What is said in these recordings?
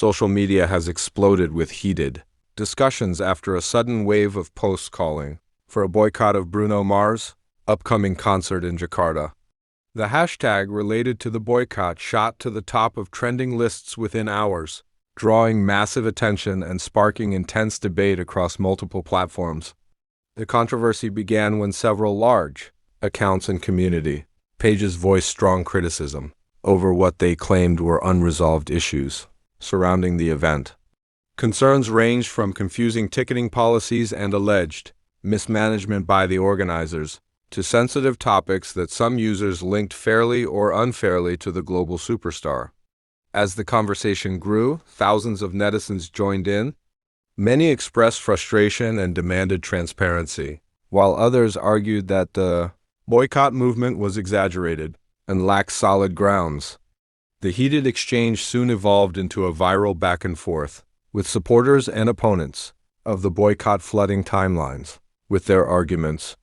Social media has exploded with heated discussions after a sudden wave of posts calling for a boycott of Bruno Mars' upcoming concert in Jakarta. The hashtag related to the boycott shot to the top of trending lists within hours, drawing massive attention and sparking intense debate across multiple platforms. The controversy began when several large accounts and community pages voiced strong criticism over what they claimed were unresolved issues surrounding the event. Concerns ranged from confusing ticketing policies and alleged mismanagement by the organizers to sensitive topics that some users linked fairly or unfairly to the global superstar. As the conversation grew, thousands of netizens joined in. Many expressed frustration and demanded transparency, while others argued that the boycott movement was exaggerated and lacked solid grounds. The heated exchange soon evolved into a viral back and forth, with supporters and opponents of the boycott flooding timelines with their arguments.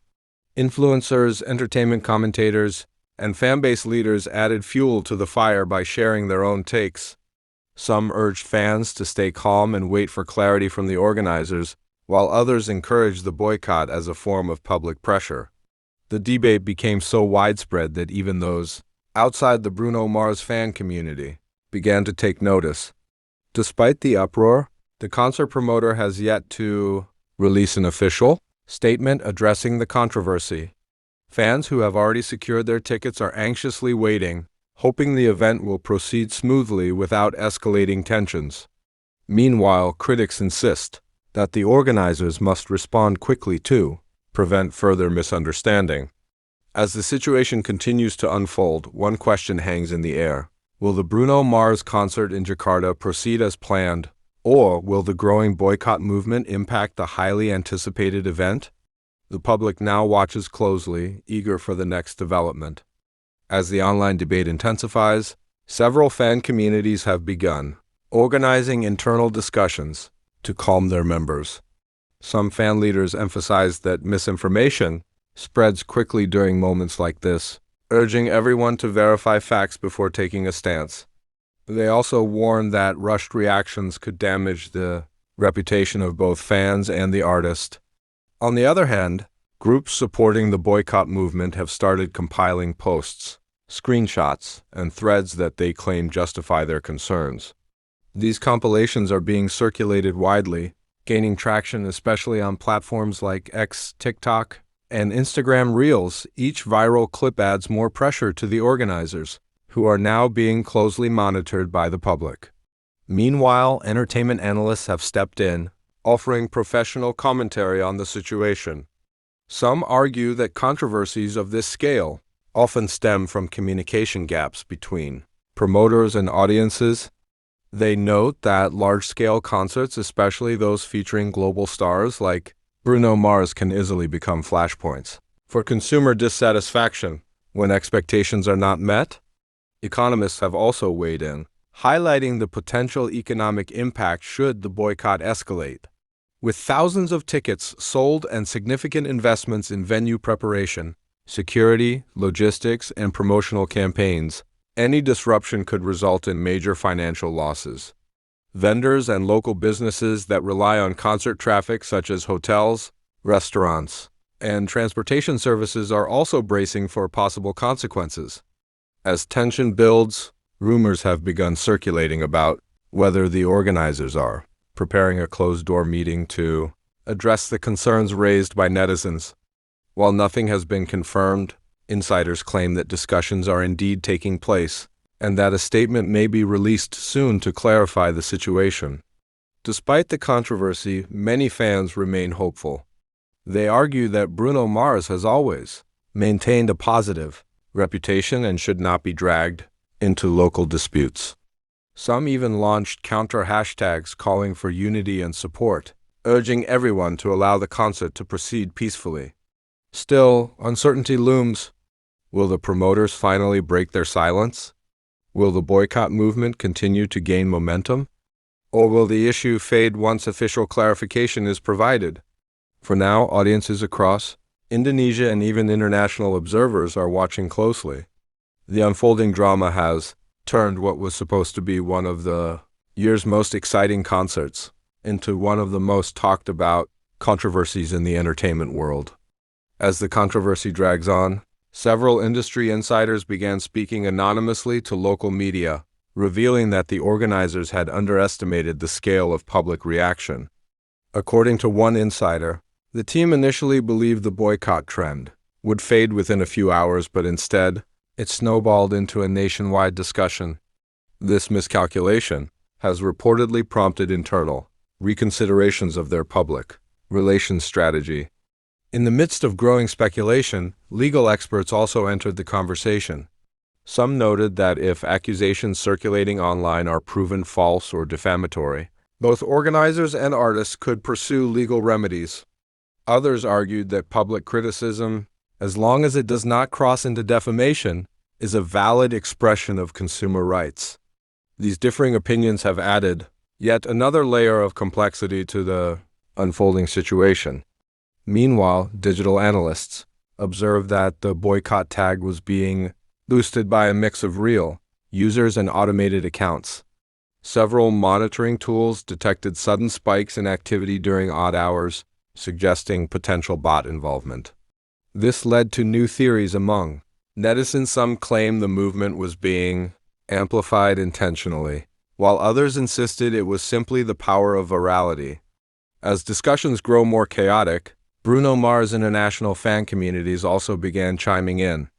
Influencers, entertainment commentators, and fanbase leaders added fuel to the fire by sharing their own takes. Some urged fans to stay calm and wait for clarity from the organizers, while others encouraged the boycott as a form of public pressure. The debate became so widespread that even those outside the Bruno Mars fan community began to take notice. Despite the uproar, the concert promoter has yet to release an official statement addressing the controversy. Fans who have already secured their tickets are anxiously waiting, hoping the event will proceed smoothly without escalating tensions. Meanwhile, critics insist that the organizers must respond quickly to prevent further misunderstanding. As the situation continues to unfold, one question hangs in the air. Will the Bruno Mars concert in Jakarta proceed as planned, or will the growing boycott movement impact the highly anticipated event? The public now watches closely, eager for the next development. As the online debate intensifies, several fan communities have begun organizing internal discussions to calm their members. Some fan leaders emphasize that misinformation spreads quickly during moments like this, urging everyone to verify facts before taking a stance. They also warn that rushed reactions could damage the reputation of both fans and the artist. On the other hand, groups supporting the boycott movement have started compiling posts, screenshots, and threads that they claim justify their concerns. These compilations are being circulated widely, gaining traction especially on platforms like X, TikTok, and Instagram Reels. Each viral clip adds more pressure to the organizers, who are now being closely monitored by the public. Meanwhile, entertainment analysts have stepped in, offering professional commentary on the situation. Some argue that controversies of this scale often stem from communication gaps between promoters and audiences. They note that large-scale concerts, especially those featuring global stars like Bruno Mars, can easily become flashpoints for consumer dissatisfaction when expectations are not met. Economists have also weighed in, highlighting the potential economic impact should the boycott escalate. With thousands of tickets sold and significant investments in venue preparation, security, logistics, and promotional campaigns, any disruption could result in major financial losses. Vendors and local businesses that rely on concert traffic, such as hotels, restaurants, and transportation services, are also bracing for possible consequences. As tension builds, rumors have begun circulating about whether the organizers are preparing a closed-door meeting to address the concerns raised by netizens. While nothing has been confirmed, insiders claim that discussions are indeed taking place and that a statement may be released soon to clarify the situation. Despite the controversy, many fans remain hopeful. They argue that Bruno Mars has always maintained a positive reputation and should not be dragged into local disputes. Some even launched counter hashtags calling for unity and support, urging everyone to allow the concert to proceed peacefully. Still, uncertainty looms. Will the promoters finally break their silence? Will the boycott movement continue to gain momentum? Or will the issue fade once official clarification is provided? For now, audiences across Indonesia and even international observers are watching closely. The unfolding drama has turned what was supposed to be one of the year's most exciting concerts into one of the most talked about controversies in the entertainment world. As the controversy drags on, several industry insiders began speaking anonymously to local media, revealing that the organizers had underestimated the scale of public reaction. According to one insider, the team initially believed the boycott trend would fade within a few hours, but instead, it snowballed into a nationwide discussion. This miscalculation has reportedly prompted internal reconsiderations of their public relations strategy. In the midst of growing speculation, legal experts also entered the conversation. Some noted that if accusations circulating online are proven false or defamatory, both organizers and artists could pursue legal remedies. Others argued that public criticism, as long as it does not cross into defamation, is a valid expression of consumer rights. These differing opinions have added yet another layer of complexity to the unfolding situation. Meanwhile, digital analysts observed that the boycott tag was being boosted by a mix of real users and automated accounts. Several monitoring tools detected sudden spikes in activity during odd hours, suggesting potential bot involvement. This led to new theories among netizens. Some claim the movement was being amplified intentionally, while others insisted it was simply the power of virality. As discussions grow more chaotic, Bruno Mars' international fan communities also began chiming in.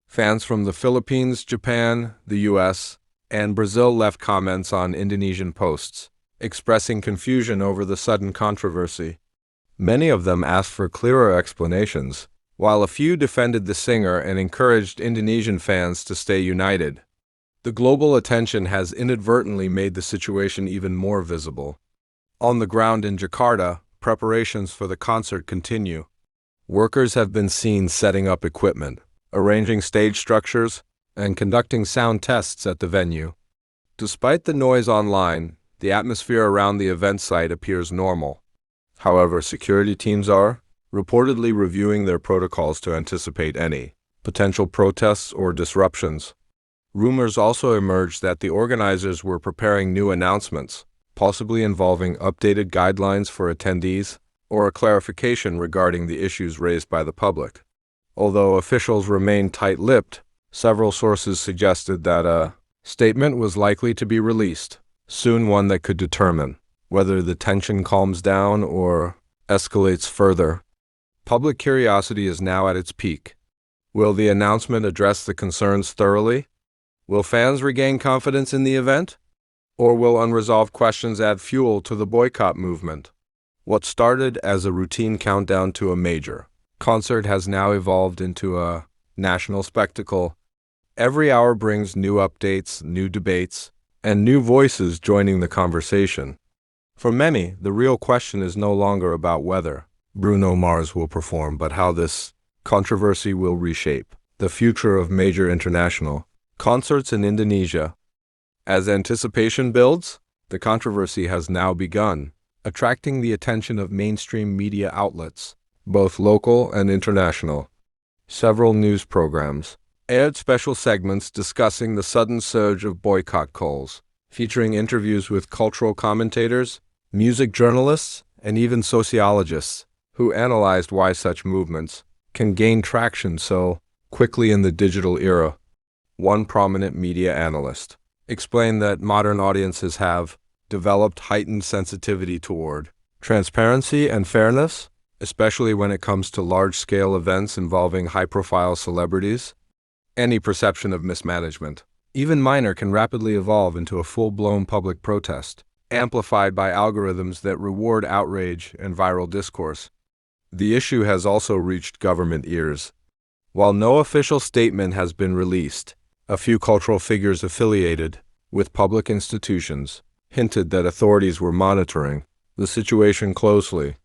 Fans from the Philippines, Japan, the US, and Brazil left comments on Indonesian posts, expressing confusion over the sudden controversy. Many of them asked for clearer explanations, while a few defended the singer and encouraged Indonesian fans to stay united. The global attention has inadvertently made the situation even more visible. On the ground in Jakarta, preparations for the concert continue. Workers have been seen setting up equipment, arranging stage structures, and conducting sound tests at the venue. Despite the noise online, the atmosphere around the event site appears normal. However, security teams are reportedly reviewing their protocols to anticipate any potential protests or disruptions. Rumors also emerged that the organizers were preparing new announcements, possibly involving updated guidelines for attendees or a clarification regarding the issues raised by the public. Although officials remained tight-lipped, several sources suggested that a statement was likely to be released soon, one that could determine whether the tension calms down or escalates further. Public curiosity is now at its peak. Will the announcement address the concerns thoroughly? Will fans regain confidence in the event? Or will unresolved questions add fuel to the boycott movement? What started as a routine countdown to a major concert has now evolved into a national spectacle. Every hour brings new updates, new debates, and new voices joining the conversation. For many, the real question is no longer about whether Bruno Mars will perform, but how this controversy will reshape the future of major international concerts in Indonesia. As anticipation builds, the controversy has now begun, attracting the attention of mainstream media outlets, both local and international. Several news programs aired special segments discussing the sudden surge of boycott calls, featuring interviews with cultural commentators, music journalists, and even sociologists who analyzed why such movements can gain traction so quickly in the digital era. One prominent media analyst explained that modern audiences have developed heightened sensitivity toward transparency and fairness, especially when it comes to large-scale events involving high-profile celebrities. Any perception of mismanagement, even minor, can rapidly evolve into a full-blown public protest, amplified by algorithms that reward outrage and viral discourse. The issue has also reached government ears. While no official statement has been released, a few cultural figures affiliated with public institutions hinted that authorities were monitoring the situation closely.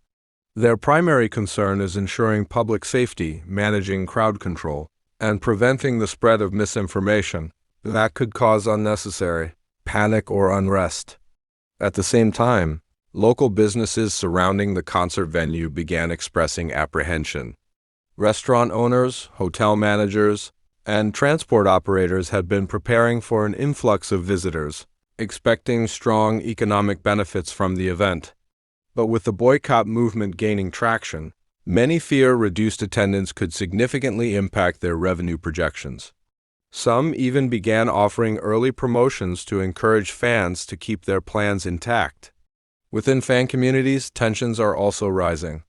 Their primary concern is ensuring public safety, managing crowd control, and preventing the spread of misinformation that could cause unnecessary panic or unrest. At the same time, local businesses surrounding the concert venue began expressing apprehension. Restaurant owners, hotel managers, and transport operators had been preparing for an influx of visitors, expecting strong economic benefits from the event. But with the boycott movement gaining traction, many fear reduced attendance could significantly impact their revenue projections. Some even began offering early promotions to encourage fans to keep their plans intact. Within fan communities, tensions are also rising.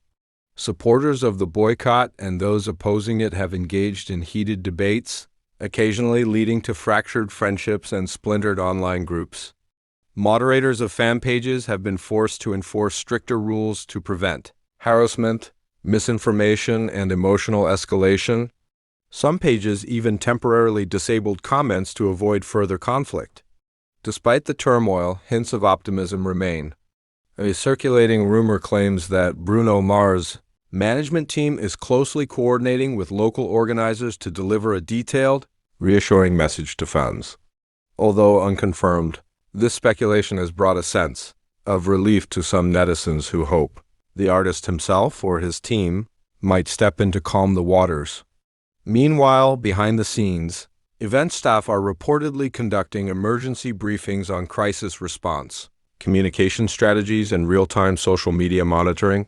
Supporters of the boycott and those opposing it have engaged in heated debates, occasionally leading to fractured friendships and splintered online groups. Moderators of fan pages have been forced to enforce stricter rules to prevent harassment, misinformation, and emotional escalation. Some pages even temporarily disabled comments to avoid further conflict. Despite the turmoil, hints of optimism remain. A circulating rumor claims that Bruno Mars' management team is closely coordinating with local organizers to deliver a detailed, reassuring message to fans. Although unconfirmed, this speculation has brought a sense of relief to some netizens who hope the artist himself or his team might step in to calm the waters. Meanwhile, behind the scenes, event staff are reportedly conducting emergency briefings on crisis response, communication strategies, and real-time social media monitoring.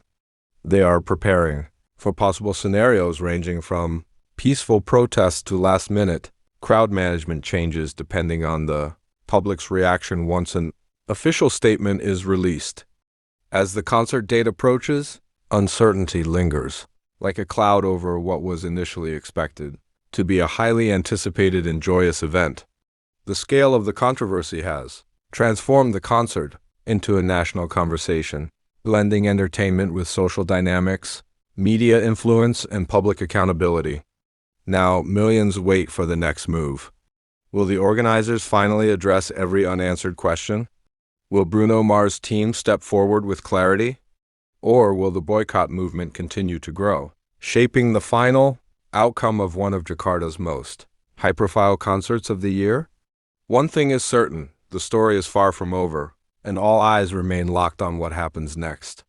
They are preparing for possible scenarios ranging from peaceful protests to last-minute crowd management changes depending on the public's reaction once an official statement is released. As the concert date approaches, uncertainty lingers, like a cloud over what was initially expected to be a highly anticipated and joyous event. The scale of the controversy has transformed the concert into a national conversation, blending entertainment with social dynamics, media influence, and public accountability. Now, millions wait for the next move. Will the organizers finally address every unanswered question? Will Bruno Mars' team step forward with clarity? Or will the boycott movement continue to grow, shaping the final outcome of one of Jakarta's most high-profile concerts of the year? One thing is certain, the story is far from over, and all eyes remain locked on what happens next.